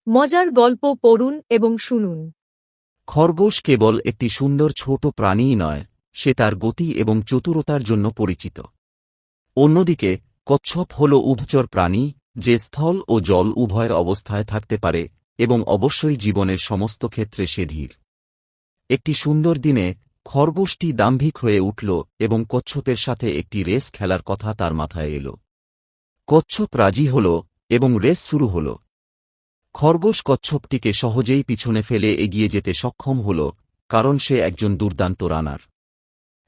মজার গল্প পড়ুন এবং শুনুন। খরগোশ কেবল একটি সুন্দর ছোট প্রাণীই নয়, সে তার গতি এবং চতুরতার জন্য পরিচিত। অন্যদিকে কচ্ছপ হল উভচর প্রাণী, যে স্থল ও জল উভয়ের অবস্থায় থাকতে পারে এবং অবশ্যই জীবনের সমস্ত ক্ষেত্রে সে ধীর। একটি সুন্দর দিনে খরগোশটি দাম্ভিক হয়ে উঠল এবং কচ্ছপের সাথে একটি রেস খেলার কথা তার মাথায় এল। কচ্ছপ রাজি হল এবং রেস শুরু হল। খরগোশ কচ্ছপটিকে সহজেই পিছনে ফেলে এগিয়ে যেতে সক্ষম হল, কারণ সে একজন দুর্দান্ত রানার।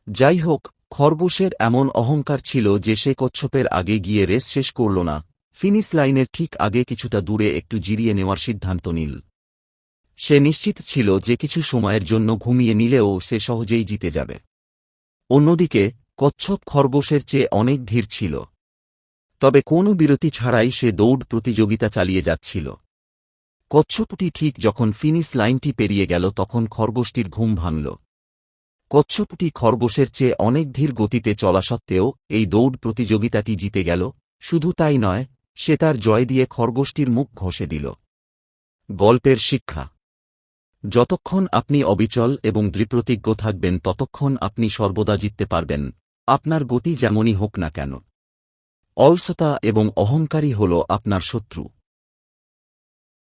যাই হোক, খরগোশের এমন অহংকার ছিল যে সে কচ্ছপের আগে গিয়ে রেস শেষ করল না, ফিনিশ লাইনের ঠিক আগে কিছুটা দূরে একটু জিরিয়ে নেওয়ার সিদ্ধান্ত নিল। সে নিশ্চিত ছিল যে কিছু সময়ের জন্য ঘুমিয়ে নিলেও সে সহজেই জিতে যাবে। অন্যদিকে কচ্ছপ খরগোশের চেয়ে অনেক ধীর ছিল, তবে কোনো বিরতি ছাড়াই সে দৌড় প্রতিযোগিতা চালিয়ে যাচ্ছিল। কচ্ছপটি ঠিক যখন ফিনিশ লাইনটি পেরিয়ে গেল তখন খরগোশটির ঘুম ভাঙল। কচ্ছপটি খরগোশের চেয়ে অনেক ধীর গতিতে চলা সত্ত্বেও এই দৌড় প্রতিযোগিতাটি জিতে গেল। শুধু তাই নয়, সে তার জয় দিয়ে খরগোশটির মুখ ঘষে দিল। গল্পের শিক্ষা: যতক্ষণ আপনি অবিচল এবং দৃঢ়প্রতিজ্ঞ থাকবেন ততক্ষণ আপনি সর্বদা জিততে পারবেন, আপনার গতি যেমনই হোক না কেন। অলসতা এবং অহংকারী হল আপনার শত্রু।